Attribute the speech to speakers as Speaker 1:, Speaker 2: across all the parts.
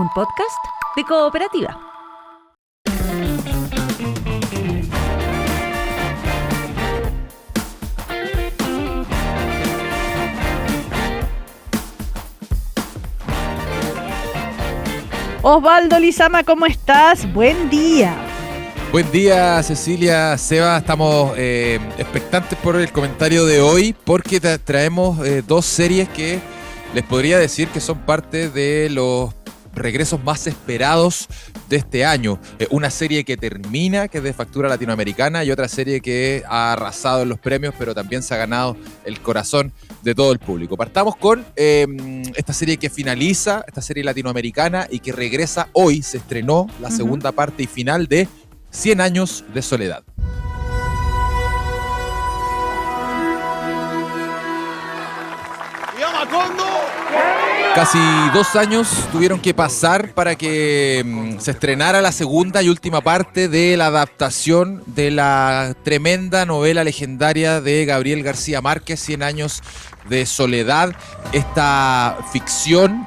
Speaker 1: un podcast de Cooperativa. Osvaldo Lizama, ¿cómo estás? Buen día.
Speaker 2: Buen día, Cecilia, Seba. Estamos expectantes por el comentario de hoy porque traemos dos series que les podría decir que son parte de los regresos más esperados de este año. Una serie que termina, que es de factura latinoamericana, y otra serie que ha arrasado en los premios, pero también se ha ganado el corazón de todo el público. Partamos con esta serie que finaliza, esta serie latinoamericana, y que regresa hoy. Se estrenó la segunda parte y final de 100 años de soledad. Casi 2 años tuvieron que pasar para que se estrenara la segunda y última parte de la adaptación de la tremenda novela legendaria de Gabriel García Márquez, 100 años de soledad. Esta ficción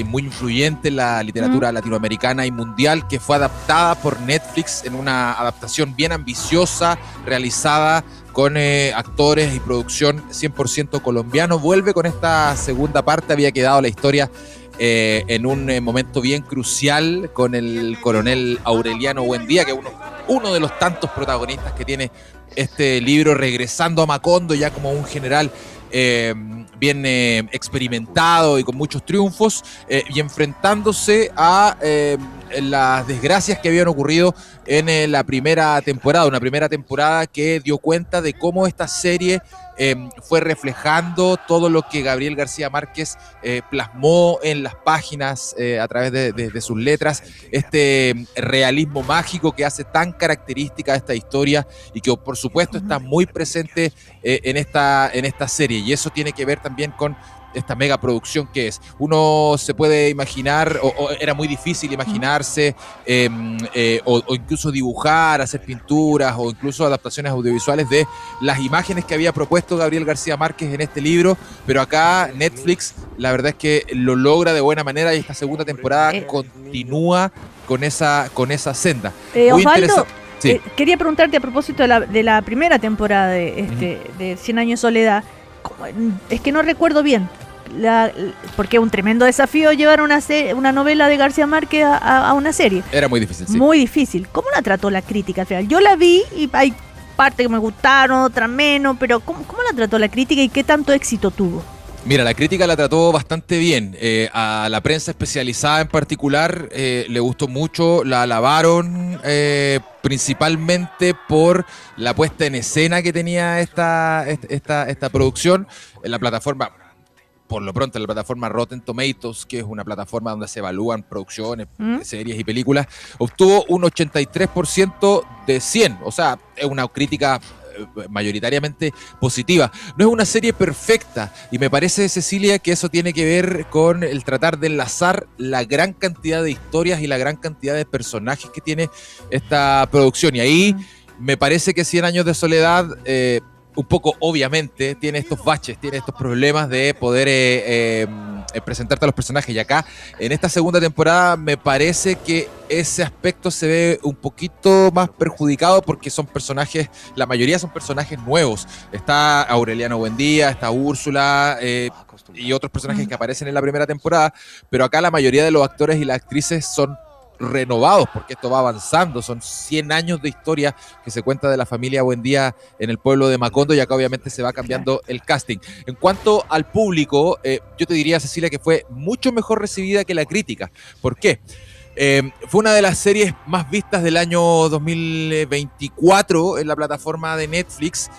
Speaker 2: muy influyente en la literatura latinoamericana y mundial, que fue adaptada por Netflix en una adaptación bien ambiciosa, realizada con actores y producción 100% colombiano. Vuelve con esta segunda parte. Había quedado la historia en un momento bien crucial con el coronel Aureliano Buendía, que es uno de los tantos protagonistas que tiene este libro, regresando a Macondo ya como un general bien experimentado y con muchos triunfos, y enfrentándose a las desgracias que habían ocurrido en la primera temporada, una primera temporada que dio cuenta de cómo esta serie fue reflejando todo lo que Gabriel García Márquez plasmó en las páginas a través de sus letras, este realismo mágico que hace tan característica a esta historia y que por supuesto está muy presente en esta serie, y eso tiene que ver también con esta mega producción que es. Uno se puede imaginar, o era muy difícil imaginarse, o incluso dibujar, hacer pinturas o incluso adaptaciones audiovisuales de las imágenes que había propuesto Gabriel García Márquez en este libro, pero acá Netflix la verdad es que lo logra de buena manera, y esta segunda temporada continúa con esa senda. Muy
Speaker 1: Osvaldo,
Speaker 2: sí.
Speaker 1: Quería preguntarte a propósito de la primera temporada de 100 años de soledad. Es que no recuerdo bien, porque es un tremendo desafío llevar una novela de García Márquez a una serie.
Speaker 2: Era muy difícil, sí.
Speaker 1: Muy difícil. ¿Cómo la trató la crítica al final? Yo la vi y hay partes que me gustaron, otras menos, pero ¿cómo la trató la crítica y qué tanto éxito tuvo?
Speaker 2: Mira, la crítica la trató bastante bien. A la prensa especializada en particular le gustó mucho, la alabaron principalmente por la puesta en escena que tenía esta producción en la plataforma. Por lo pronto, en la plataforma Rotten Tomatoes, que es una plataforma donde se evalúan producciones, series y películas, obtuvo un 83% de 100. O sea, es una crítica mayoritariamente positiva. No es una serie perfecta, y me parece, Cecilia, que eso tiene que ver con el tratar de enlazar la gran cantidad de historias y la gran cantidad de personajes que tiene esta producción. Y ahí me parece que 100 años de soledad un poco, obviamente, tiene estos baches, tiene estos problemas de poder presentarte a los personajes. Y acá, en esta segunda temporada, me parece que ese aspecto se ve un poquito más perjudicado, porque son personajes, la mayoría son personajes nuevos. Está Aureliano Buendía, está Úrsula y otros personajes que aparecen en la primera temporada, pero acá la mayoría de los actores y las actrices son renovados, porque esto va avanzando. Son 100 años de historia que se cuenta de la familia Buendía en el pueblo de Macondo, y acá obviamente se va cambiando el casting. En cuanto al público, yo te diría, Cecilia, que fue mucho mejor recibida que la crítica. ¿Por qué? Fue una de las series más vistas del año 2024 en la plataforma de Netflix.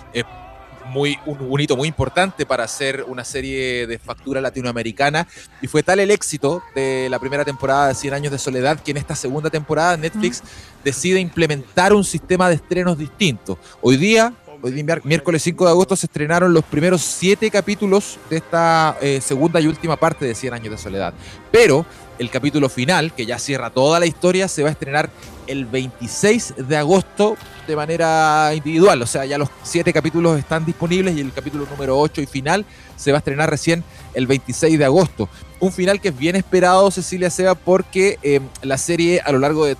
Speaker 2: Un hito muy importante para hacer una serie de factura latinoamericana, y fue tal el éxito de la primera temporada de 100 años de soledad que en esta segunda temporada Netflix decide implementar un sistema de estrenos distinto. Hoy día hoy miércoles 5 de agosto, se estrenaron los primeros 7 capítulos de esta segunda y última parte de 100 años de soledad. Pero el capítulo final, que ya cierra toda la historia, se va a estrenar el 26 de agosto de manera individual. O sea, ya los 7 capítulos están disponibles y el capítulo número 8 y final se va a estrenar recién el 26 de agosto. Un final que es bien esperado, Cecilia Seba, porque la serie a lo largo de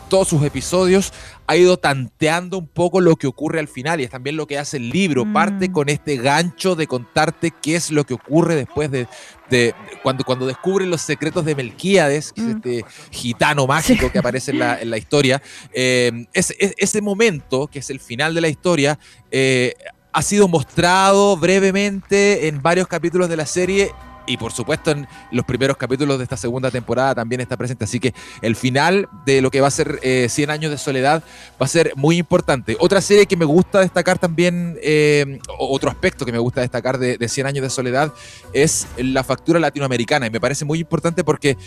Speaker 2: todos sus episodios ha ido tanteando un poco lo que ocurre al final, y es también lo que hace el libro. Parte con este gancho de contarte qué es lo que ocurre después de cuando descubren los secretos de Melquíades, que es este gitano mágico que aparece en la historia. Ese momento, que es el final de la historia, ha sido mostrado brevemente en varios capítulos de la serie. Y por supuesto en los primeros capítulos de esta segunda temporada también está presente. Así que el final de lo que va a ser 100 años de soledad va a ser muy importante. Otra serie que me gusta destacar también, otro aspecto que me gusta destacar de 100 años de soledad, es la factura latinoamericana. Y me parece muy importante porque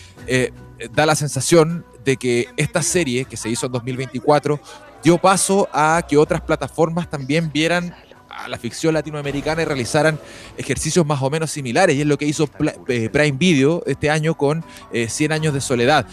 Speaker 2: da la sensación de que esta serie, que se hizo en 2024, dio paso a que otras plataformas también vieran a la ficción latinoamericana y realizaran ejercicios más o menos similares, y es lo que hizo Prime Video este año con 100 años de soledad,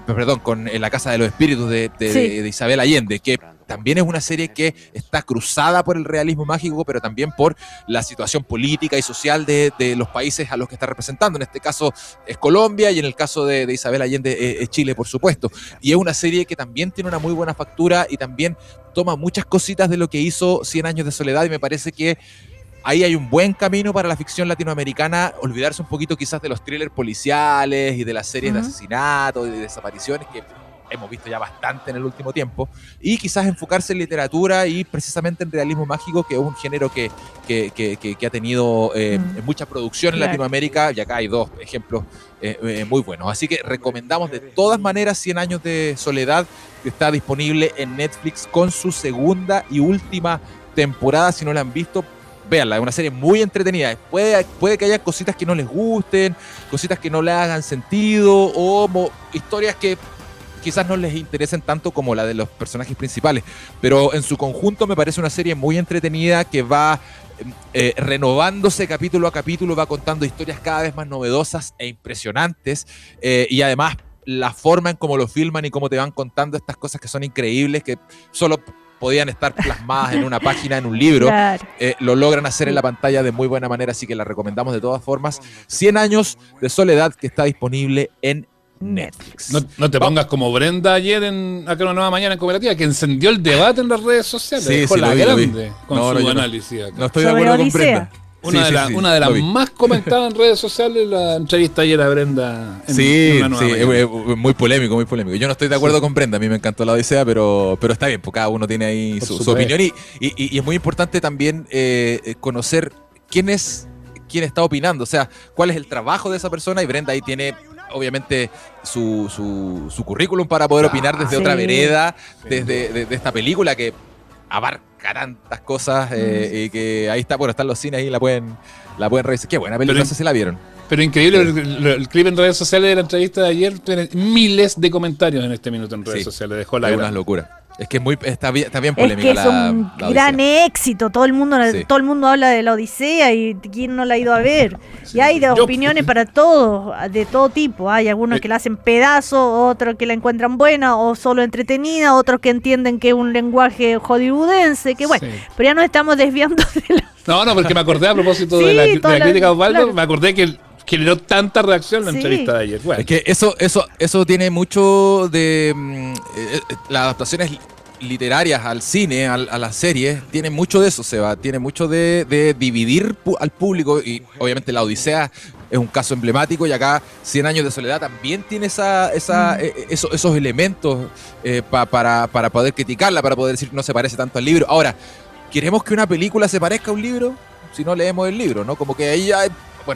Speaker 2: perdón, con La Casa de los Espíritus de Isabel Allende, que también es una serie que está cruzada por el realismo mágico, pero también por la situación política y social de los países a los que está representando. En este caso es Colombia, y en el caso de Isabel Allende es Chile, por supuesto. Y es una serie que también tiene una muy buena factura y también toma muchas cositas de lo que hizo 100 años de soledad, y me parece que ahí hay un buen camino para la ficción latinoamericana, olvidarse un poquito quizás de los thrillers policiales y de las series de asesinatos y de desapariciones que hemos visto ya bastante en el último tiempo, y quizás enfocarse en literatura y precisamente en realismo mágico, que es un género que ha tenido mucha producción en Latinoamérica, y acá hay 2 ejemplos muy buenos. Así que recomendamos de todas maneras 100 años de soledad, que está disponible en Netflix con su segunda y última temporada. Si no la han visto, véanla, es una serie muy entretenida. Puede que haya cositas que no les gusten, cositas que no le hagan sentido, o historias que quizás no les interesen tanto como la de los personajes principales, pero en su conjunto me parece una serie muy entretenida que va renovándose capítulo a capítulo, va contando historias cada vez más novedosas e impresionantes, y además la forma en cómo lo filman y cómo te van contando estas cosas que son increíbles, que solo podían estar plasmadas en una página, en un libro, lo logran hacer en la pantalla de muy buena manera, así que la recomendamos de todas formas. 100 años de soledad, que está disponible en Netflix.
Speaker 3: No te pongas como Brenda ayer acá en Una Nueva Mañana en Cooperativa, que encendió el debate en las redes sociales, dejó la grande con su análisis acá.
Speaker 2: No estoy de acuerdo con Brenda.
Speaker 3: Una de las más comentadas en redes sociales, la entrevista ayer a Brenda en Una Nueva Mañana.
Speaker 2: Muy polémico, muy polémico. Yo no estoy de acuerdo con Brenda, a mí me encantó La Odisea, pero está bien, porque cada uno tiene ahí su opinión, y es muy importante también conocer quién está opinando, o sea, cuál es el trabajo de esa persona, y Brenda ahí tiene obviamente su currículum para poder opinar desde otra vereda, desde esta película que abarca tantas cosas, y que ahí está, bueno, están los cines ahí, la pueden revisar. Qué buena película, no sé si la vieron.
Speaker 3: Pero increíble, el clip en redes sociales de la entrevista de ayer tiene miles de comentarios en este minuto en redes sociales, dejó la
Speaker 2: una locura. Es que está bien polémica.
Speaker 1: Es que es un gran éxito. Todo el mundo habla de La Odisea, y quién no la ha ido a ver. Y hay opiniones para todos, de todo tipo. Hay algunos que la hacen pedazos, otros que la encuentran buena o solo entretenida, otros que entienden que es un lenguaje hollywoodense, que bueno, pero ya nos estamos desviando de la...
Speaker 3: No, porque me acordé a propósito de la crítica de Osvaldo, me acordé que generó tanta reacción la entrevista de ayer. Bueno.
Speaker 2: Es que eso tiene mucho de las adaptaciones literarias al cine, a las series, tiene mucho de eso, Seba, tiene mucho de dividir al público, y obviamente La Odisea es un caso emblemático, y acá 100 años de soledad también tiene esos elementos para poder criticarla, para poder decir que no se parece tanto al libro. Ahora, ¿queremos que una película se parezca a un libro? Si no leemos el libro, ¿no? Como que ahí hay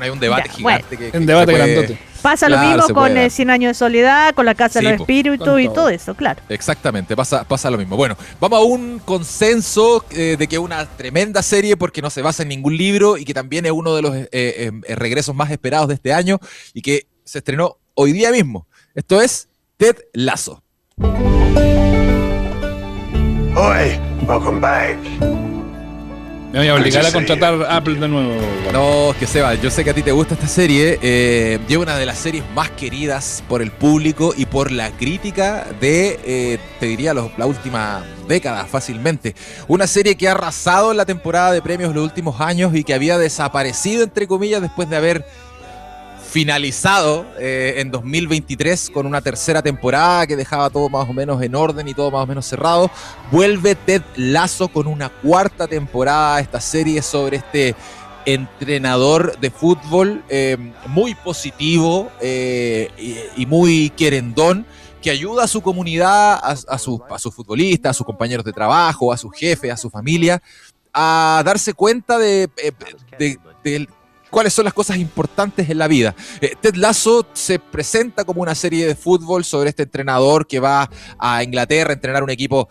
Speaker 2: un debate gigante.
Speaker 3: Un debate grandote.
Speaker 1: Pasa lo mismo con 100 años de soledad, con La Casa de los Espíritus y todo eso, claro.
Speaker 2: Exactamente, pasa lo mismo. Bueno, vamos a un consenso de que es una tremenda serie porque no se basa en ningún libro, y que también es uno de los regresos más esperados de este año, y que se estrenó hoy día mismo. Esto es Ted Lasso.
Speaker 4: Oi, welcome back.
Speaker 3: Me voy a obligar a contratar Apple de nuevo.
Speaker 2: No, que Seba, yo sé que a ti te gusta esta serie. Lleva una de las series más queridas por el público y por la crítica de, te diría, la última década fácilmente. Una serie que ha arrasado en la temporada de premios los últimos años y que había desaparecido, entre comillas, después de haber finalizado en 2023 con una tercera temporada que dejaba todo más o menos en orden y todo más o menos cerrado. Vuelve Ted Lasso con una cuarta temporada, esta serie sobre este entrenador de fútbol muy positivo y muy querendón, que ayuda a su comunidad, a sus futbolistas, a sus compañeros de trabajo, a su jefe, a su familia, a darse cuenta de cuáles son las cosas importantes en la vida. Ted Lasso se presenta como una serie de fútbol sobre este entrenador que va a Inglaterra a entrenar un equipo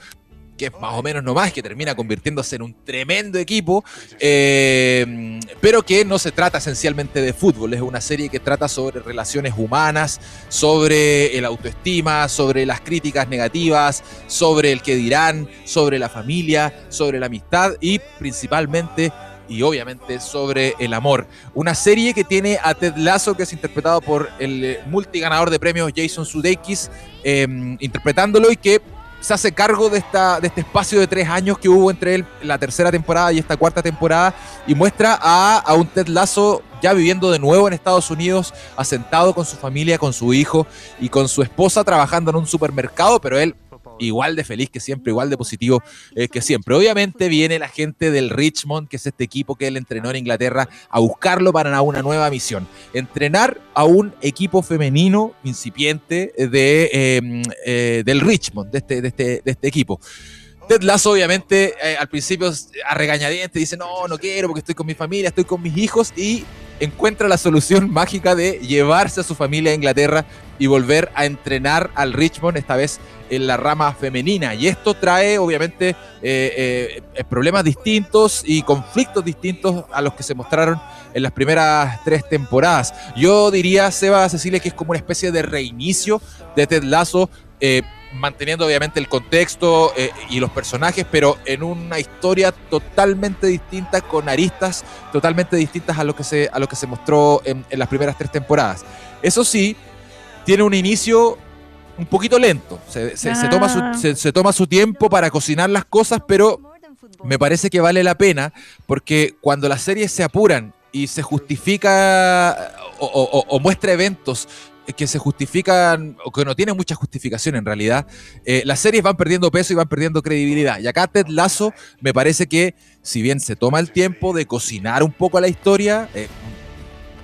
Speaker 2: que es más o menos nomás, que termina convirtiéndose en un tremendo equipo, pero que no se trata esencialmente de fútbol. Es una serie que trata sobre relaciones humanas, sobre el autoestima, sobre las críticas negativas, sobre el qué dirán, sobre la familia, sobre la amistad y principalmente y obviamente sobre el amor. Una serie que tiene a Ted Lasso, que es interpretado por el multiganador de premios Jason Sudeikis, interpretándolo, y que se hace cargo de este espacio de 3 años que hubo entre la tercera temporada y esta cuarta temporada, y muestra a un Ted Lasso ya viviendo de nuevo en Estados Unidos, asentado con su familia, con su hijo y con su esposa, trabajando en un supermercado, pero él igual de feliz que siempre, igual de positivo que siempre. Obviamente viene la gente del Richmond, que es este equipo que él entrenó en Inglaterra, a buscarlo para una nueva misión: entrenar a un equipo femenino incipiente del Richmond, de este equipo. Ted Lasso, obviamente, al principio a regañadientes dice: no quiero porque estoy con mi familia, estoy con mis hijos, y encuentra la solución mágica de llevarse a su familia a Inglaterra y volver a entrenar al Richmond, esta vez en la rama femenina. Y esto trae, obviamente, problemas distintos y conflictos distintos a los que se mostraron en las primeras 3 temporadas. Yo diría, Seba, Cecilia, que es como una especie de reinicio de Ted Lasso, manteniendo obviamente el contexto y los personajes, pero en una historia totalmente distinta, con aristas totalmente distintas a lo que se mostró en las primeras 3 temporadas. Eso sí, tiene un inicio un poquito lento, se toma su tiempo para cocinar las cosas, pero me parece que vale la pena, porque cuando las series se apuran y se justifica o muestra eventos que se justifican o que no tienen mucha justificación en realidad, las series van perdiendo peso y van perdiendo credibilidad. Y acá Ted Lasso me parece que, si bien se toma el tiempo de cocinar un poco la historia,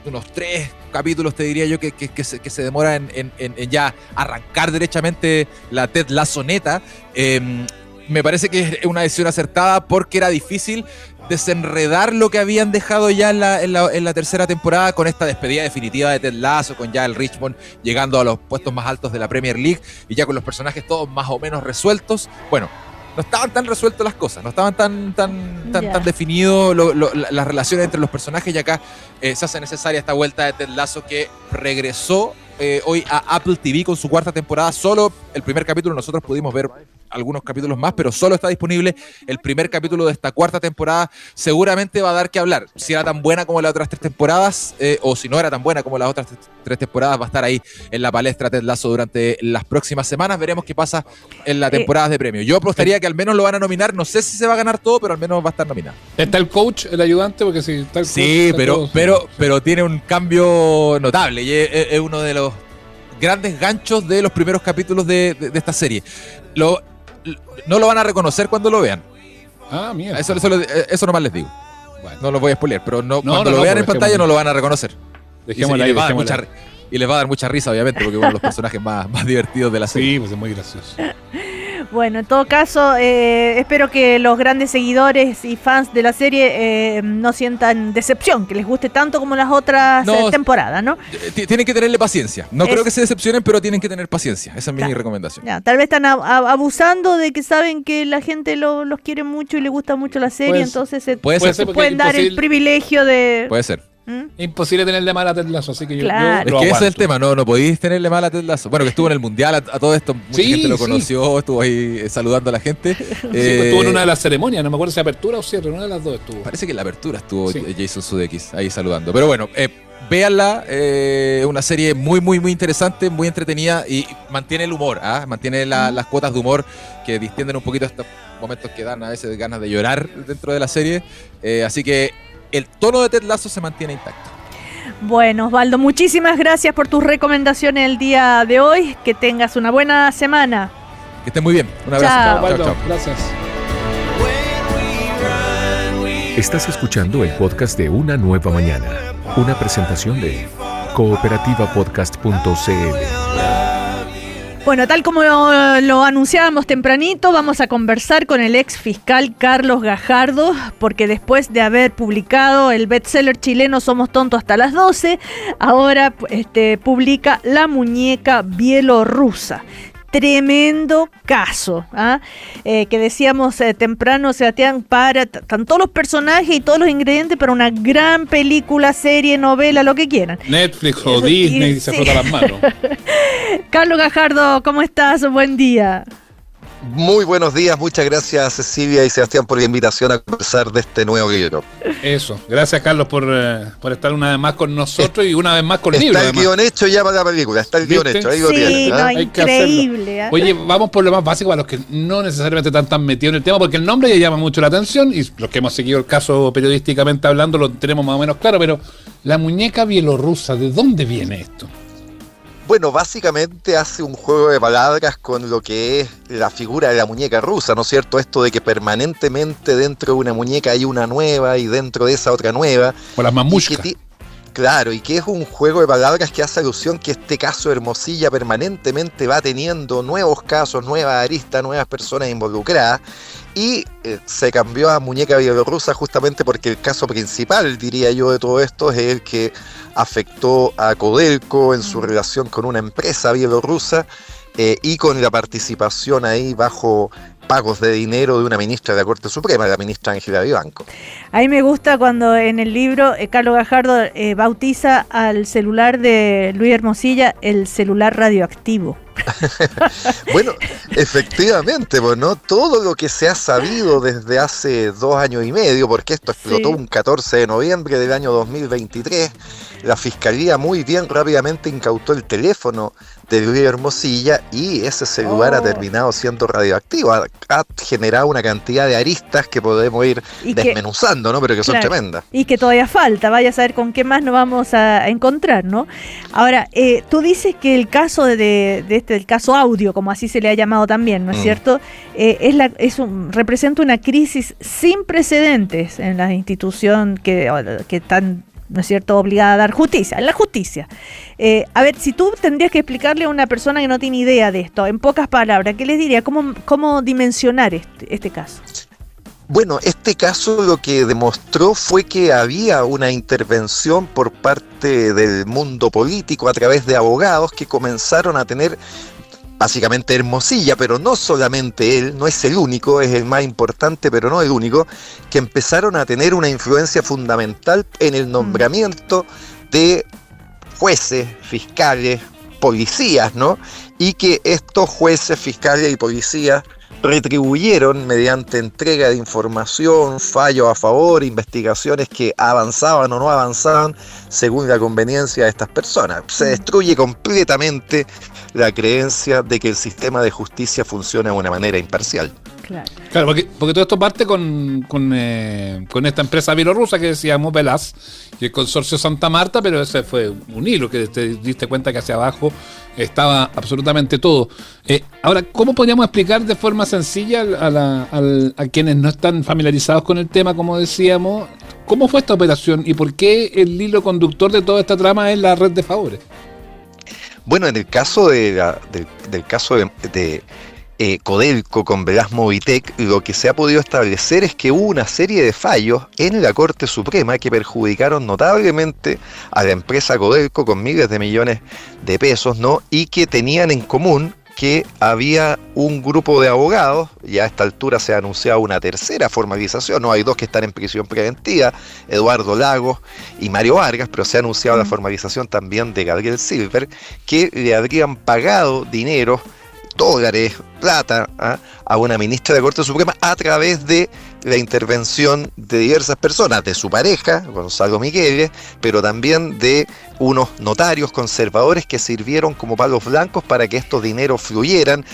Speaker 2: unos 3 capítulos te diría yo que se demora en ya arrancar derechamente la Ted Lasso neta, me parece que es una decisión acertada, porque era difícil desenredar lo que habían dejado ya en la tercera temporada, con esta despedida definitiva de Ted Lasso, con ya el Richmond llegando a los puestos más altos de la Premier League y ya con los personajes todos más o menos resueltos. Bueno, no estaban tan resueltas las cosas, no estaban tan definidos las relaciones entre los personajes, y acá se hace necesaria esta vuelta de Ted Lasso, que regresó hoy a Apple TV con su 4ª temporada. Solo el primer capítulo, nosotros pudimos ver algunos capítulos más, pero solo está disponible el primer capítulo de esta 4ª temporada. Seguramente va a dar que hablar. Si era tan buena como las otras 3 temporadas, o si no era tan buena como las otras 3 temporadas, va a estar ahí en la palestra Ted Lasso durante las próximas semanas. Veremos qué pasa en la temporada de premios. Yo apostaría que al menos lo van a nominar. No sé si se va a ganar todo, pero al menos va a estar nominado.
Speaker 3: ¿Está el coach, el ayudante? Porque si está el coach,
Speaker 2: sí, pero tiene un cambio notable, y es uno de los grandes ganchos de los primeros capítulos de esta serie. No lo van a reconocer cuando lo vean.
Speaker 3: Ah, mira.
Speaker 2: Eso nomás les digo. Bueno. No lo voy a spoilear, pero cuando lo vean en pantalla no lo van a reconocer.
Speaker 3: Dejémosla ahí.
Speaker 2: Y les va a dar mucha risa, obviamente, porque es uno de los personajes más divertidos de la serie.
Speaker 3: Sí, pues es muy gracioso.
Speaker 1: Bueno, en todo caso, espero que los grandes seguidores y fans de la serie no sientan decepción, que les guste tanto como las otras temporadas, ¿no?
Speaker 2: Tienen que tenerle paciencia. No creo que se decepcionen, pero tienen que tener paciencia. Esa es mi recomendación.
Speaker 1: Ya, tal vez están abusando de que saben que la gente los quiere mucho y le gusta mucho la serie, entonces se pueden dar el privilegio de...
Speaker 2: Puede ser.
Speaker 3: Imposible tenerle mal a Ted Lasso, así que
Speaker 1: claro.
Speaker 3: yo
Speaker 2: es que ese es el tema, no podéis tenerle mal a Ted Lasso. Bueno, que estuvo en el Mundial a todo esto, mucha gente lo conoció, estuvo ahí saludando a la gente.
Speaker 3: Pues estuvo en una de las ceremonias, no me acuerdo si apertura o cierre, una de las dos estuvo.
Speaker 2: Parece que en la apertura estuvo Jason Sudeikis ahí saludando. Pero bueno, véanla, una serie muy, muy, muy interesante, muy entretenida y mantiene el humor, mantiene las cuotas de humor que distienden un poquito estos momentos que dan a veces ganas de llorar dentro de la serie. Así que el tono de Ted Lasso se mantiene intacto.
Speaker 1: Bueno, Osvaldo, muchísimas gracias por tus recomendaciones el día de hoy. Que tengas una buena semana.
Speaker 2: Que estés muy bien. Un abrazo.
Speaker 1: Chao.
Speaker 3: Osvaldo, chao. Gracias.
Speaker 4: Estás escuchando el podcast de Una Nueva Mañana, una presentación de cooperativapodcast.cl.
Speaker 1: Bueno, tal como lo anunciábamos tempranito, vamos a conversar con el ex fiscal Carlos Gajardo, porque después de haber publicado el bestseller chileno Somos tontos hasta las 12, ahora publica La muñeca bielorrusa. Tremendo caso, que decíamos temprano, Sebastián, están todos los personajes y todos los ingredientes para una gran película, serie, novela, lo que quieran.
Speaker 3: Netflix o Disney se frota las manos.
Speaker 1: Carlos Gajardo, ¿cómo estás? Buen día.
Speaker 5: Muy buenos días, muchas gracias Cecilia y Sebastián por la invitación a conversar de este nuevo libro.
Speaker 3: Eso, gracias Carlos por estar una vez más con nosotros y una vez más con el libro.
Speaker 5: Está el guión hecho ya para la película, está el guión hecho, ahí lo tienen.
Speaker 1: No, increíble.
Speaker 3: Oye, vamos por lo más básico para los que no necesariamente están tan metidos en el tema, porque el nombre ya llama mucho la atención y los que hemos seguido el caso periodísticamente hablando lo tenemos más o menos claro, pero la muñeca bielorrusa, ¿de dónde viene esto?
Speaker 5: Bueno, básicamente hace un juego de palabras con lo que es la figura de la muñeca rusa, ¿no es cierto? Esto de que permanentemente dentro de una muñeca hay una nueva y dentro de esa otra nueva.
Speaker 3: O las mamushkas.
Speaker 5: Claro, y que es un juego de palabras que hace alusión que este caso Hermosilla permanentemente va teniendo nuevos casos, nuevas aristas, nuevas personas involucradas. Y se cambió a muñeca bielorrusa justamente porque el caso principal, diría yo, de todo esto es el que afectó a Codelco en su relación con una empresa bielorrusa y con la participación ahí bajo pagos de dinero de una ministra de la Corte Suprema, la ministra Ángela Vivanco.
Speaker 1: A mí me gusta cuando en el libro Carlos Gajardo bautiza al celular de Luis Hermosilla el celular radioactivo.
Speaker 5: Bueno, efectivamente, pues, ¿no? Todo lo que se ha sabido desde hace 2 años y medio, porque esto explotó un 14 de noviembre del año 2023, la Fiscalía muy bien rápidamente incautó el teléfono de Luis Hermosilla y ese celular ha terminado siendo radioactivo. Ha generado una cantidad de aristas que podemos ir desmenuzando, ¿no? Pero que son tremendas.
Speaker 1: Y que todavía falta, vaya a saber con qué más nos vamos a encontrar, ¿no? Ahora, tú dices que el caso el caso audio, como así se le ha llamado también, ¿no es cierto? Representa una crisis sin precedentes en la institución que están, ¿no es cierto?, obligada a dar justicia, en la justicia. A ver, si tú tendrías que explicarle a una persona que no tiene idea de esto, en pocas palabras, ¿qué les diría? ¿Cómo dimensionar este caso?
Speaker 5: Bueno, este caso lo que demostró fue que había una intervención por parte del mundo político a través de abogados que comenzaron a tener básicamente Hermosilla, pero no solamente él, no es el único, es el más importante, pero no el único, que empezaron a tener una influencia fundamental en el nombramiento de jueces, fiscales, policías, ¿no? Y que estos jueces, fiscales y policías retribuyeron mediante entrega de información, fallos a favor, investigaciones que avanzaban o no avanzaban según la conveniencia de estas personas. Se destruye completamente la creencia de que el sistema de justicia funciona de una manera imparcial.
Speaker 3: Claro, porque todo esto parte con esta empresa bielorrusa que decíamos Velaz y el consorcio Santa Marta, pero ese fue un hilo que te diste cuenta que hacia abajo estaba absolutamente todo. Ahora, ¿cómo podríamos explicar de forma sencilla a quienes no están familiarizados con el tema, como decíamos, cómo fue esta operación y por qué el hilo conductor de toda esta trama es la red de favores?
Speaker 5: Bueno, en el caso del caso de Codelco con Velaz Movitec, lo que se ha podido establecer es que hubo una serie de fallos en la Corte Suprema que perjudicaron notablemente a la empresa Codelco con miles de millones de pesos, ¿no? Y que tenían en común que había un grupo de abogados, ya a esta altura se ha anunciado una tercera formalización, no hay dos que están en prisión preventiva, Eduardo Lagos y Mario Vargas, pero se ha anunciado la formalización también de Gabriel Silver, que le habrían pagado dinero, dólares, plata, a una ministra de la Corte Suprema a través de la intervención de diversas personas, de su pareja, Gonzalo Migueles, pero también de unos notarios conservadores que sirvieron como palos blancos para que estos dineros fluyeran,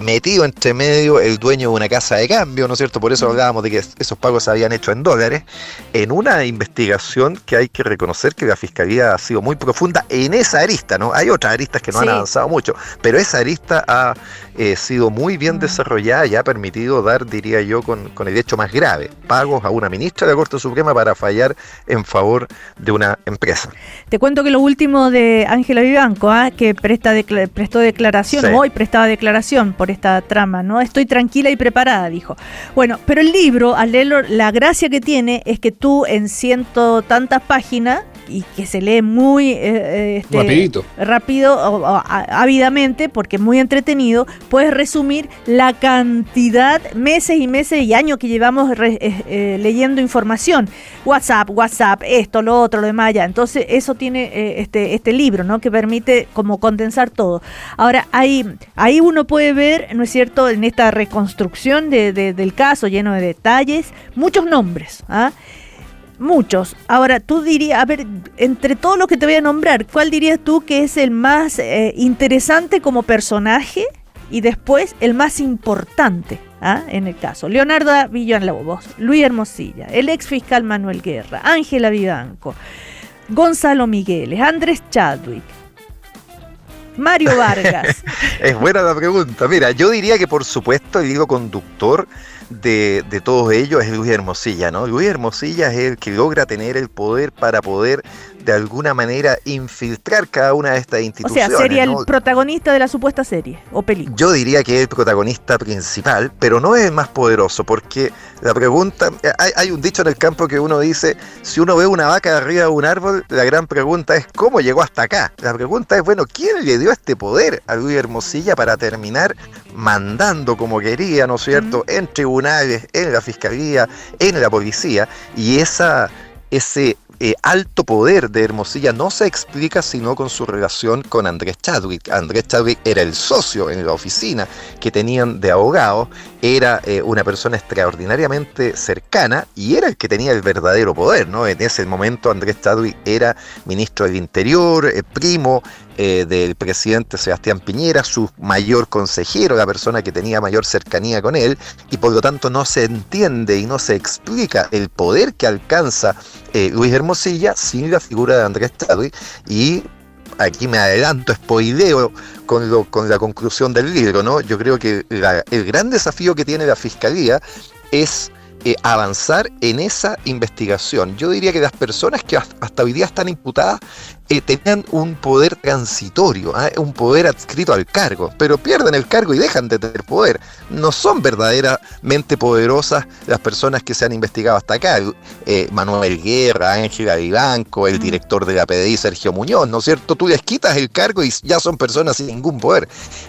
Speaker 5: metido entre medio el dueño de una casa de cambio, ¿no es cierto? Por eso hablábamos de que esos pagos se habían hecho en dólares, en una investigación que hay que reconocer que la Fiscalía ha sido muy profunda en esa arista, ¿no? Hay otras aristas que no han avanzado mucho, pero esa arista ha sido muy bien desarrollada y ha permitido dar, diría yo, con el hecho más grave, pagos a una ministra de la Corte Suprema para fallar en favor de una empresa.
Speaker 1: Te cuento que lo último de Ángela Vivanco, que prestó declaración, hoy prestaba declaración por esta trama, ¿no? Estoy tranquila y preparada, dijo. Bueno, pero el libro, al leerlo, la gracia que tiene es que tú en ciento tantas páginas, y que se lee muy rápido, ávidamente, porque es muy entretenido, puedes resumir la cantidad, meses y meses y años que llevamos leyendo información. WhatsApp, esto, lo otro, lo demás allá. Entonces eso tiene este libro, ¿no? Que permite como condensar todo. Ahora, ahí uno puede ver, ¿no es cierto?, en esta reconstrucción del caso, lleno de detalles, muchos nombres, muchos. Ahora, tú dirías, a ver, entre todos los que te voy a nombrar, ¿cuál dirías tú que es el más interesante como personaje y después el más importante en el caso? Leonardo Villalobos, Luis Hermosilla, el ex fiscal Manuel Guerra, Ángela Vivanco, Gonzalo Migueles, Andrés Chadwick, Mario Vargas.
Speaker 5: Es buena la pregunta. Mira, yo diría que por supuesto el hilo conductor de todos ellos es Luis Hermosilla, ¿no? Luis Hermosilla es el que logra tener el poder para poder de alguna manera infiltrar cada una de estas instituciones.
Speaker 1: O sea, sería, ¿no?,
Speaker 5: el
Speaker 1: protagonista de la supuesta serie o película.
Speaker 5: Yo diría que es el protagonista principal, pero no es el más poderoso, porque la pregunta, hay un dicho en el campo que uno dice, si uno ve una vaca arriba de un árbol, la gran pregunta es ¿cómo llegó hasta acá? La pregunta es, bueno, ¿quién le dio este poder a Luis Hermosilla para terminar mandando como quería, ¿no es cierto?, en tribunales, en la fiscalía, en la policía, y ese alto poder de Hermosilla no se explica sino con su relación con Andrés Chadwick. Andrés Chadwick era el socio en la oficina que tenían de abogados, era una persona extraordinariamente cercana y era el que tenía el verdadero poder, ¿no? En ese momento Andrés Chadwick era ministro del Interior, primo del presidente Sebastián Piñera, su mayor consejero, la persona que tenía mayor cercanía con él, y por lo tanto no se entiende y no se explica el poder que alcanza Luis Hermosilla sin la figura de Andrés Chadwick. Y aquí me adelanto, spoileo con la conclusión del libro, ¿no? Yo creo que el gran desafío que tiene la Fiscalía es avanzar en esa investigación. Yo diría que las personas que hasta hoy día están imputadas tenían un poder transitorio, un poder adscrito al cargo, pero pierden el cargo y dejan de tener poder. No son verdaderamente poderosas las personas que se han investigado hasta acá. Manuel Guerra, Ángela Vivanco, el director de la PDI, Sergio Muñoz, ¿no es cierto? Tú les quitas el cargo y ya son personas sin ningún poder.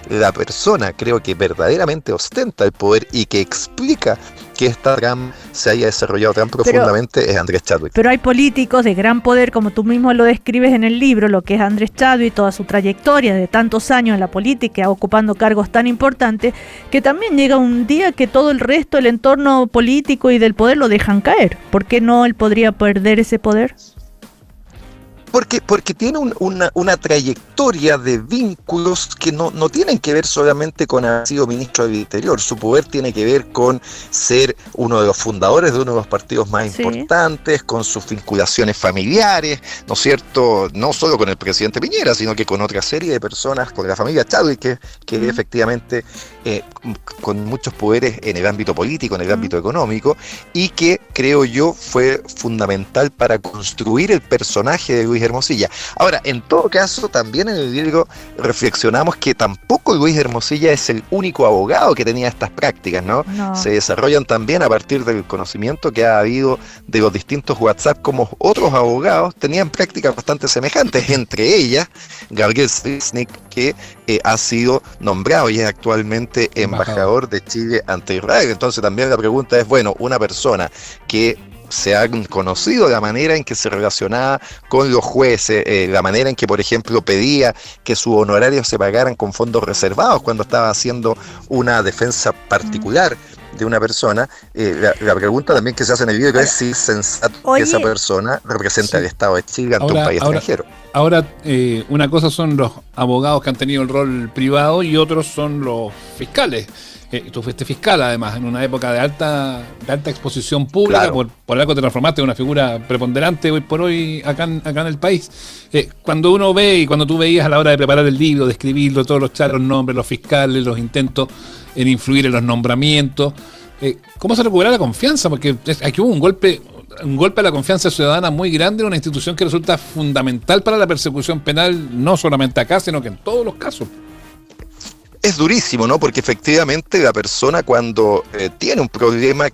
Speaker 5: La persona, creo que verdaderamente ostenta el poder y que explica que esta trama se haya desarrollado tan profundamente es Andrés Chadwick.
Speaker 1: Pero hay políticos de gran poder, como tú mismo lo describes en el libro, lo que es Andrés Chadwick, toda su trayectoria de tantos años en la política, ocupando cargos tan importantes, que también llega un día que todo el resto, el entorno político y del poder lo dejan caer. ¿Por qué no él podría perder ese poder?
Speaker 5: Porque tiene una trayectoria de vínculos que no tienen que ver solamente con haber sido ministro del Interior. Su poder tiene que ver con ser uno de los fundadores de uno de los partidos más importantes, con sus vinculaciones familiares, ¿no es cierto? No solo con el presidente Piñera, sino que con otra serie de personas, con la familia Chadwick, que efectivamente con muchos poderes en el ámbito político, en el ámbito económico, y que creo yo fue fundamental para construir el personaje de Luis Luis Hermosilla. Ahora, en todo caso, también en el libro reflexionamos que tampoco Luis Hermosilla es el único abogado que tenía estas prácticas, ¿no? Se desarrollan también a partir del conocimiento que ha habido de los distintos WhatsApp, como otros abogados tenían prácticas bastante semejantes, entre ellas Gabriel Selznick, que ha sido nombrado y es actualmente embajador de Chile ante Israel. Entonces también la pregunta es, bueno, una persona que se han conocido la manera en que se relacionaba con los jueces, la manera en que, por ejemplo, pedía que sus honorarios se pagaran con fondos reservados cuando estaba haciendo una defensa particular de una persona. La pregunta también que se hace en el video es si es sensato que esa persona represente al Estado de Chile ante un país extranjero.
Speaker 3: Ahora, una cosa son los abogados que han tenido el rol privado y otros son los fiscales. Tú fuiste fiscal, además, en una época de alta exposición pública, claro. por algo te transformaste en una figura preponderante hoy por hoy acá en el país. Cuando uno ve y cuando tú veías a la hora de preparar el libro, de escribirlo, todos los nombres, los fiscales, los intentos en influir en los nombramientos, ¿cómo se recupera la confianza? Porque aquí hubo un golpe a la confianza ciudadana muy grande en una institución que resulta fundamental para la persecución penal, no solamente acá, sino que en todos los casos.
Speaker 5: Es durísimo, ¿no? Porque efectivamente la persona cuando tiene un problema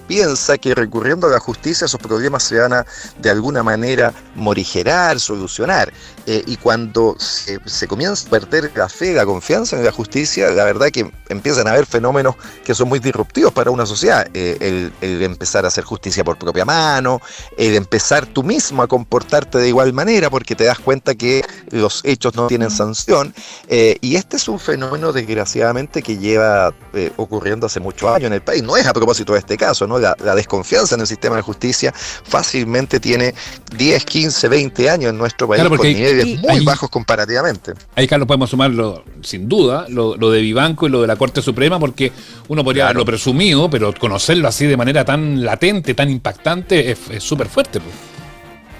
Speaker 5: piensa que recurriendo a la justicia esos problemas se van a de alguna manera morigerar, solucionar. Y cuando se comienza a perder la fe, la confianza en la justicia, la verdad que empiezan a haber fenómenos que son muy disruptivos para una sociedad. El empezar a hacer justicia por propia mano, el empezar tú mismo a comportarte de igual manera porque te das cuenta que los hechos no tienen sanción. Y este es un fenómeno desgraciadamente que lleva ocurriendo hace muchos años en el país. No es a propósito de este caso, ¿no? La desconfianza en el sistema de justicia fácilmente tiene 10, 15, 20 años en nuestro país, claro, con niveles muy bajos comparativamente.
Speaker 3: Ahí, Carlos, podemos sumarlo sin duda, lo de Vivanco y lo de la Corte Suprema, porque uno podría haberlo presumido, pero conocerlo así de manera tan latente, tan impactante, es súper fuerte, pues.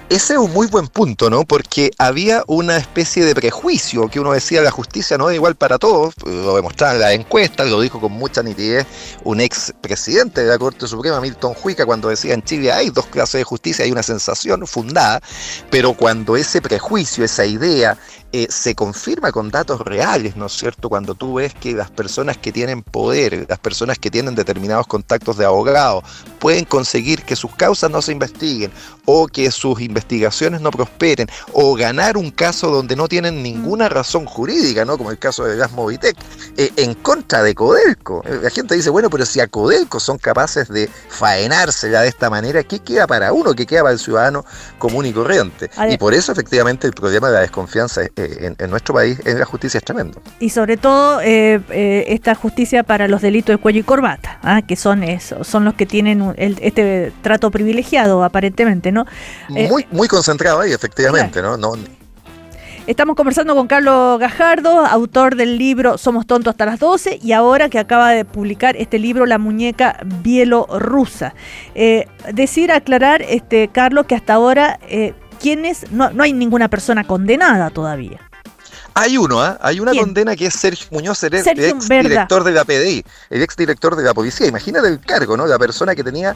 Speaker 5: Ese es un muy buen punto, ¿no? Porque había una especie de prejuicio que uno decía la justicia no es igual para todos, lo demostraban las encuestas, lo dijo con mucha nitidez un ex presidente de la Corte Suprema, Milton Juica, cuando decía en Chile hay dos clases de justicia, hay una sensación fundada, pero cuando ese prejuicio, esa idea se confirma con datos reales, ¿no es cierto? Cuando tú ves que las personas que tienen poder, las personas que tienen determinados contactos de abogados, pueden conseguir que sus causas no se investiguen, o que sus investigaciones no prosperen, o ganar un caso donde no tienen ninguna razón jurídica, ¿no? Como el caso de Gas Movitec, en contra de Codelco. La gente dice, bueno, pero si a Codelco son capaces de faenársela de esta manera, ¿qué queda para uno? ¿Qué queda para el ciudadano común y corriente? Y por eso, efectivamente, el problema de la desconfianza en nuestro país en la justicia es tremendo.
Speaker 1: Y sobre todo esta justicia para los delitos de cuello y corbata, que son los que tienen este trato privilegiado aparentemente, ¿no?
Speaker 5: Muy concentrado ahí, efectivamente, claro. ¿No?
Speaker 1: Estamos conversando con Carlos Gajardo, autor del libro Somos tontos hasta las 12, y ahora que acaba de publicar este libro La muñeca bielorrusa. Aclarar, Carlos, que hasta ahora no hay ninguna persona condenada todavía.
Speaker 5: Hay una condena que es Sergio Muñoz, el exdirector de la PDI, el exdirector de la policía. Imagínate el cargo, ¿no? La persona que tenía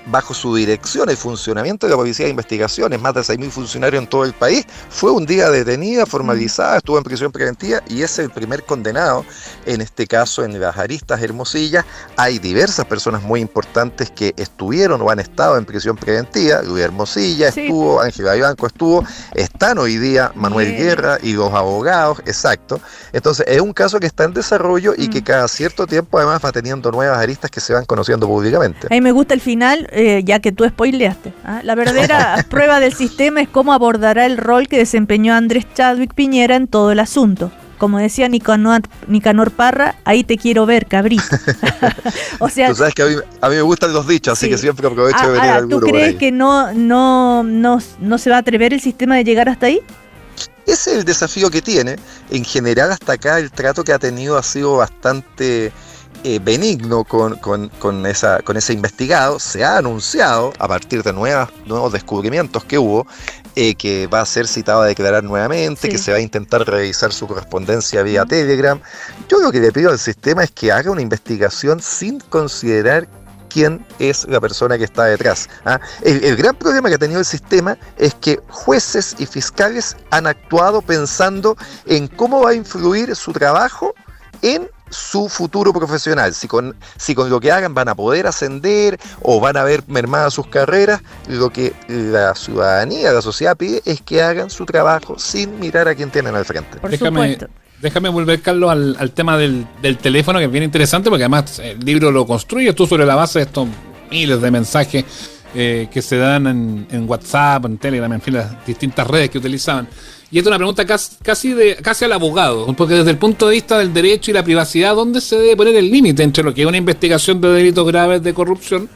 Speaker 5: bajo su dirección el funcionamiento de la Policía de Investigaciones, más de 6.000 funcionarios en todo el país, fue un día detenida, formalizada, estuvo en prisión preventiva y es el primer condenado, en este caso en las aristas Hermosilla. Hay diversas personas muy importantes que estuvieron o han estado en prisión preventiva. Luis Hermosilla estuvo, Ángela Vivanco estuvo, están hoy día Manuel Guerra y los abogados, exacto. Entonces es un caso que está en desarrollo y que cada cierto tiempo además va teniendo nuevas aristas que se van conociendo públicamente.
Speaker 1: A mí me gusta el final, ya que tú spoileaste. La verdadera prueba del sistema es cómo abordará el rol que desempeñó Andrés Chadwick Piñera en todo el asunto. Como decía Nicanor Parra, ahí te quiero ver, cabrito. O sea,
Speaker 5: tú sabes que a mí me gustan los dichos, así que siempre aprovecho de venir al
Speaker 1: ¿tú crees que no se va a atrever el sistema de llegar hasta ahí?
Speaker 5: Ese es el desafío que tiene. En general, hasta acá el trato que ha tenido ha sido bastante benigno con ese investigado. Se ha anunciado, a partir de nuevos descubrimientos que hubo, que va a ser citado a declarar nuevamente, que se va a intentar revisar su correspondencia vía Telegram. Yo lo que le pido al sistema es que haga una investigación sin considerar quién es la persona que está detrás. El gran problema que ha tenido el sistema es que jueces y fiscales han actuado pensando en cómo va a influir su trabajo en su futuro profesional, si con lo que hagan van a poder ascender o van a ver mermadas sus carreras. Lo que la ciudadanía, la sociedad pide es que hagan su trabajo sin mirar a quién tienen al frente.
Speaker 1: Por supuesto.
Speaker 3: Déjame volver, Carlos, al tema del teléfono, que es bien interesante, porque además el libro lo construyes tú sobre la base de estos miles de mensajes que se dan en WhatsApp, en Telegram, en fin, las distintas redes que utilizaban. Y esta es una pregunta casi al abogado, porque desde el punto de vista del derecho y la privacidad, ¿dónde se debe poner el límite entre lo que es una investigación de delitos graves de corrupción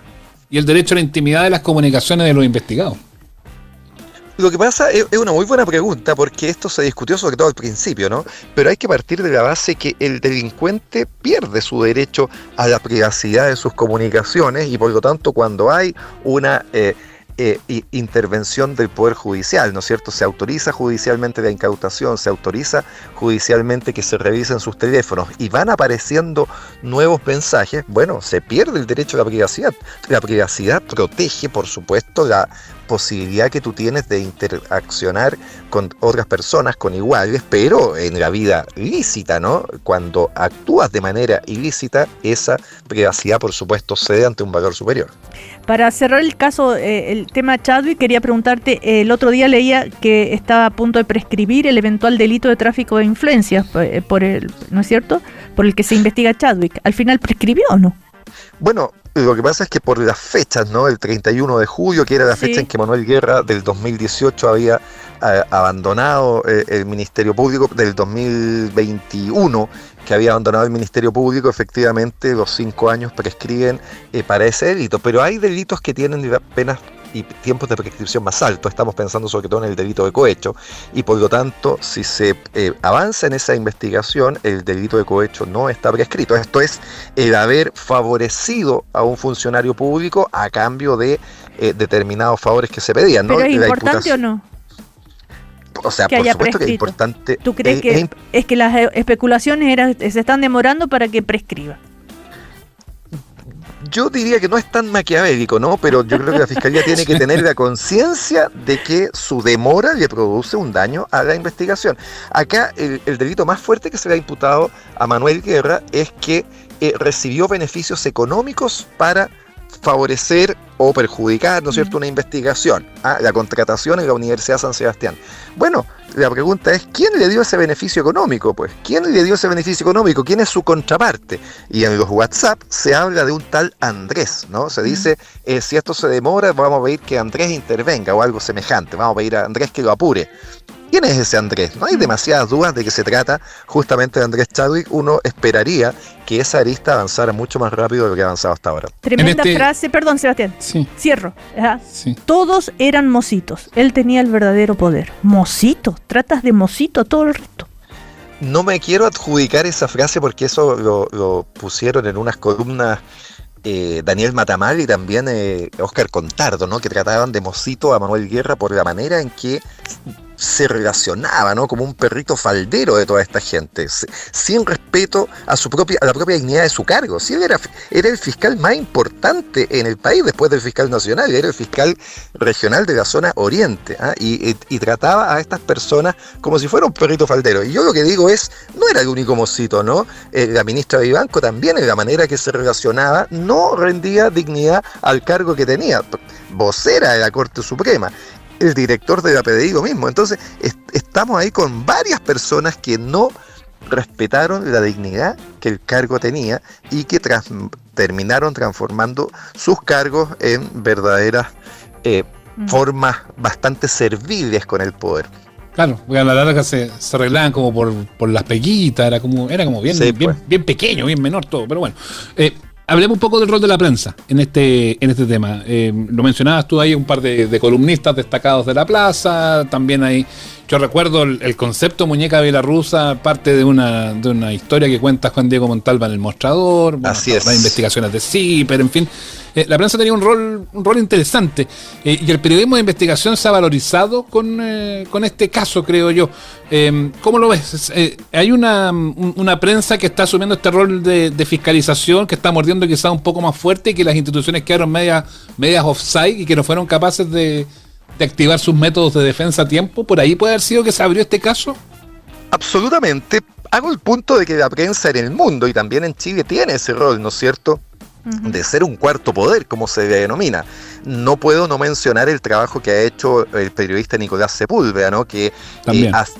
Speaker 3: y el derecho a la intimidad de las comunicaciones de los investigados?
Speaker 5: Lo que pasa es una muy buena pregunta, porque esto se discutió sobre todo al principio, ¿no? Pero hay que partir de la base que el delincuente pierde su derecho a la privacidad de sus comunicaciones, y por lo tanto cuando hay una intervención del Poder Judicial, ¿no es cierto? Se autoriza judicialmente la incautación, se autoriza judicialmente que se revisen sus teléfonos y van apareciendo nuevos mensajes. Bueno, se pierde el derecho a la privacidad. La privacidad protege, por supuesto, la posibilidad que tú tienes de interaccionar con otras personas, con iguales, pero en la vida lícita, ¿no? Cuando actúas de manera ilícita, esa privacidad, por supuesto, cede ante un valor superior.
Speaker 1: Para cerrar el caso, el tema Chadwick, quería preguntarte, el otro día leía que estaba a punto de prescribir el eventual delito de tráfico de influencias, ¿no es cierto?, por el que se investiga Chadwick. ¿Al final prescribió o no?
Speaker 5: Bueno, lo que pasa es que por las fechas, ¿no? El 31 de julio, que era la fecha en que Manuel Guerra del 2018 había abandonado el Ministerio Público, del 2021 que había abandonado el Ministerio Público, efectivamente los 5 años prescriben para ese delito. Pero hay delitos que tienen penas y tiempos de prescripción más altos. Estamos pensando sobre todo en el delito de cohecho, y por lo tanto, si se avanza en esa investigación, el delito de cohecho no está prescrito. Esto es el haber favorecido a un funcionario público a cambio de determinados favores que se pedían, ¿no?
Speaker 1: ¿Pero es importante o no?
Speaker 5: O sea, por supuesto que es importante.
Speaker 1: ¿Tú crees que es que las especulaciones se están demorando para que prescriba?
Speaker 5: Yo diría que no es tan maquiavélico, ¿no? Pero yo creo que la Fiscalía tiene que tener la conciencia de que su demora le produce un daño a la investigación. Acá el delito más fuerte que se le ha imputado a Manuel Guerra es que recibió beneficios económicos para favorecer o perjudicar, ¿no es cierto?, una investigación, la contratación en la Universidad San Sebastián. Bueno, la pregunta es, ¿quién le dio ese beneficio económico? Pues, ¿quién le dio ese beneficio económico? ¿Quién es su contraparte? Y en los WhatsApp se habla de un tal Andrés, ¿no? Se dice, si esto se demora, vamos a pedir que Andrés intervenga o algo semejante, vamos a pedir a Andrés que lo apure. ¿Quién es ese Andrés? No hay demasiadas dudas de que se trata justamente de Andrés Chadwick. Uno esperaría que esa arista avanzara mucho más rápido de lo que ha avanzado hasta ahora.
Speaker 1: Tremenda frase, perdón, Sebastián.
Speaker 3: Sí.
Speaker 1: Cierro.
Speaker 3: Sí.
Speaker 1: Todos eran mocitos. Él tenía el verdadero poder. ¿Mocito? ¿Tratas de mocito a todo el resto?
Speaker 5: No me quiero adjudicar esa frase porque eso lo pusieron en unas columnas Daniel Matamal y también Óscar Contardo, ¿no? Que trataban de mocito a Manuel Guerra por la manera en que se relacionaba, ¿no? Como un perrito faldero de toda esta gente, sin respeto a la propia dignidad de su cargo. Si él era el fiscal más importante en el país después del fiscal nacional, era el fiscal regional de la zona oriente, y trataba a estas personas como si fuera un perrito faldero. Y yo lo que digo es, no era el único mocito, ¿no? La ministra Vivanco también, en la manera que se relacionaba, no rendía dignidad al cargo que tenía, vocera de la Corte Suprema, el director de la PDI lo mismo. Entonces estamos ahí con varias personas que no respetaron la dignidad que el cargo tenía y que terminaron transformando sus cargos en verdaderas formas bastante serviles con el poder.
Speaker 3: Claro, porque a la larga se arreglaban como por las peguitas, era como bien,
Speaker 5: sí,
Speaker 3: bien pequeño, bien menor todo, pero bueno. Hablemos un poco del rol de la prensa en este tema. Lo mencionabas tú ahí, un par de columnistas destacados de la plaza. También hay, yo recuerdo el concepto muñeca bielorrusa, parte de una historia que cuenta Juan Diego Montalva en El Mostrador. Bueno,
Speaker 5: así es.
Speaker 3: Las investigaciones de CIPER, en fin. la prensa tenía un rol interesante, y el periodismo de investigación se ha valorizado con este caso, creo yo. ¿Cómo lo ves? Hay una prensa que está asumiendo este rol de fiscalización, que está mordiendo quizás un poco más fuerte, y que las instituciones quedaron medias offside y que no fueron capaces de activar sus métodos de defensa a tiempo. ¿Por ahí puede haber sido que se abrió este caso?
Speaker 5: Absolutamente. Hago el punto de que la prensa en el mundo y también en Chile tiene ese rol, ¿no es cierto?, de ser un cuarto poder, como se denomina. No puedo no mencionar el trabajo que ha hecho el periodista Nicolás Sepúlveda, ¿no?, que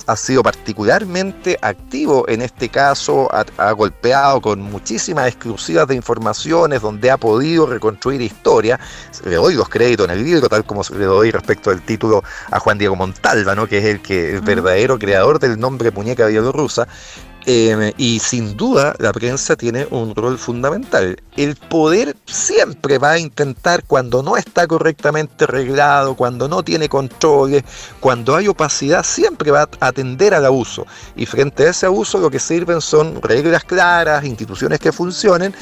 Speaker 5: ha sido particularmente activo en este caso, ha golpeado con muchísimas exclusivas de informaciones, donde ha podido reconstruir historia. Le doy los créditos en el libro, tal como le doy respecto del título a Juan Diego Montalva, ¿no?, que es el verdadero creador del nombre muñeca bielorrusa. Y sin duda la prensa tiene un rol fundamental. El poder siempre va a intentar, cuando no está correctamente reglado, cuando no tiene controles, cuando hay opacidad, siempre va a atender al abuso. Y frente a ese abuso lo que sirven son reglas claras, instituciones que funcionen,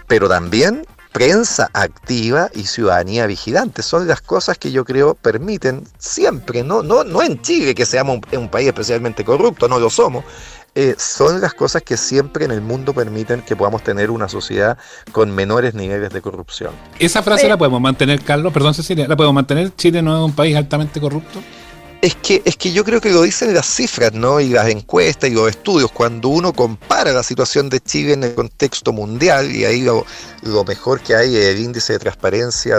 Speaker 5: pero también prensa activa y ciudadanía vigilante. Son las cosas que yo creo permiten siempre, no en Chile, que seamos un país especialmente corrupto, no lo somos. Son las cosas que siempre en el mundo permiten que podamos tener una sociedad con menores niveles de corrupción.
Speaker 3: ¿Esa frase la podemos mantener, Carlos? Perdón, Cecilia, ¿la podemos mantener? ¿Chile no es un país altamente corrupto?
Speaker 5: Es que yo creo que lo dicen las cifras, ¿no?, y las encuestas y los estudios. Cuando uno compara la situación de Chile en el contexto mundial, y ahí lo mejor que hay es el índice de transparencia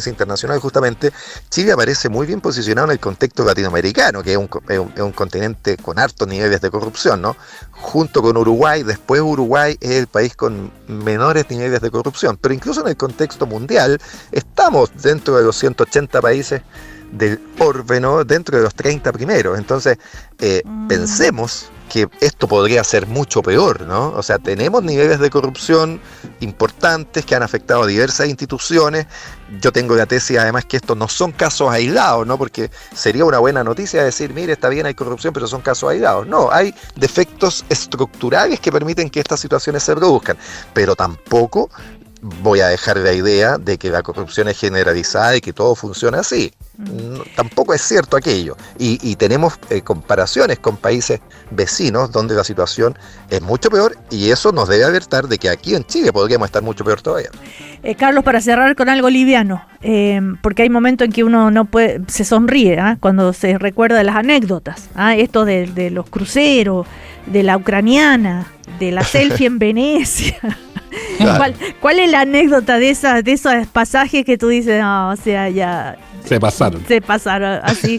Speaker 5: internacional, justamente, Chile aparece muy bien posicionado en el contexto latinoamericano, que es un continente con altos niveles de corrupción, ¿no? Junto con Uruguay. Después Uruguay es el país con menores niveles de corrupción, pero incluso en el contexto mundial estamos dentro de los 180 países del orbe, ¿no?, dentro de los 30 primeros. Entonces, pensemos que esto podría ser mucho peor, ¿no? O sea, tenemos niveles de corrupción importantes que han afectado a diversas instituciones. Yo tengo la tesis, además, que estos no son casos aislados, ¿no?, porque sería una buena noticia decir, mire, está bien, hay corrupción, pero son casos aislados. No, hay defectos estructurales que permiten que estas situaciones se produzcan, pero tampoco voy a dejar la idea de que la corrupción es generalizada y que todo funciona así. No, tampoco es cierto aquello. Y tenemos comparaciones con países vecinos donde la situación es mucho peor, y eso nos debe alertar de que aquí en Chile podríamos estar mucho peor todavía.
Speaker 1: Carlos, para cerrar con algo liviano, porque hay momentos en que uno no puede, se sonríe cuando se recuerda de las anécdotas, esto de los cruceros, de la ucraniana, de la selfie en Venecia. Claro. ¿Cuál es la anécdota de esos pasajes que tú dices, no, o sea, ya
Speaker 3: se pasaron
Speaker 1: así?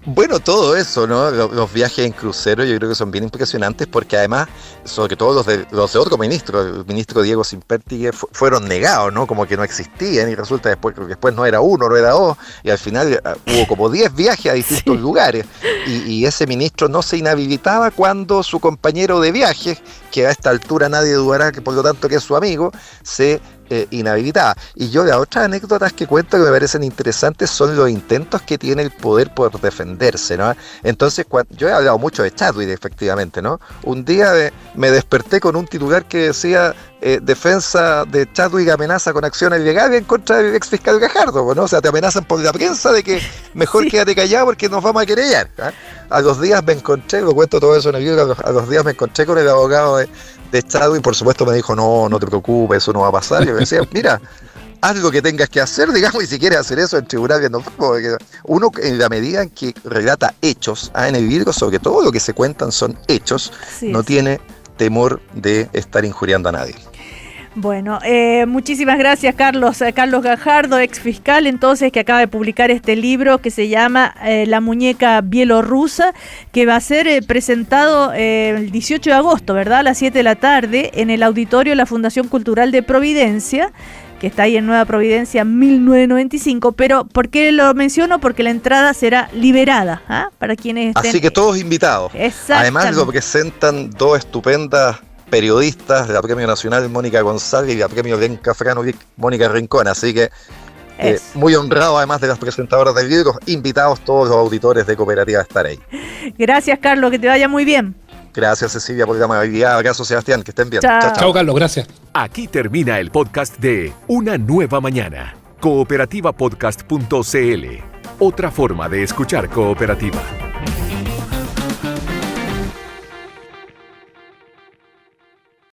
Speaker 5: Bueno, todo eso, ¿no? Los viajes en crucero yo creo que son bien impresionantes, porque además, sobre todo los de otro ministro, el ministro Diego Simperti, fueron negados, ¿no? Como que no existían, y resulta después no era uno, no era dos, y al final hubo como 10 viajes a distintos lugares, y ese ministro no se inhabilitaba cuando su compañero de viaje, que a esta altura nadie dudará que por lo tanto que es su amigo, se inhabilitada. Y yo, las otras anécdotas que cuento que me parecen interesantes son los intentos que tiene el poder por defenderse, ¿no? Entonces, yo he hablado mucho de Chadwick, efectivamente, ¿no? Un día me desperté con un titular que decía defensa de Chadwick amenaza con acciones legales en contra del ex fiscal Gajardo, ¿no? O sea, te amenazan por la prensa de que mejor quédate callado porque nos vamos a querellar. A los días me encontré, lo cuento todo eso en el libro, a los días me encontré con el abogado de Chadwick, por supuesto me dijo, no te preocupes, eso no va a pasar. Y yo me decía, mira, haz lo que tengas que hacer, digamos, y si quieres hacer eso en tribunales, no, porque uno, en la medida en que relata hechos, en el libro sobre todo lo que se cuentan son hechos, no tiene temor de estar injuriando a nadie.
Speaker 1: Bueno, muchísimas gracias, Carlos Gajardo, ex fiscal, entonces, que acaba de publicar este libro que se llama La muñeca bielorrusa, que va a ser presentado el 18 de agosto, ¿verdad?, a las 7 de la tarde, en el auditorio de la Fundación Cultural de Providencia, que está ahí en Nueva Providencia 1995, pero ¿por qué lo menciono? Porque la entrada será liberada, para quienes estén...
Speaker 5: Así que todos invitados. Además lo presentan dos estupendas periodistas de la Premio Nacional, Mónica González, y la Premio Lenca Franovic, Mónica Rincón, así que muy honrado, además de las presentadoras del libro, invitados todos los auditores de Cooperativa a estar ahí.
Speaker 1: Gracias, Carlos, que te vaya muy bien.
Speaker 5: Gracias, Cecilia, por la amabilidad. Abrazo, Sebastián, que estén bien.
Speaker 1: Chao.
Speaker 3: Chao, Carlos, gracias.
Speaker 4: Aquí termina el podcast de Una Nueva Mañana. Cooperativapodcast.cl. Otra forma de escuchar Cooperativa.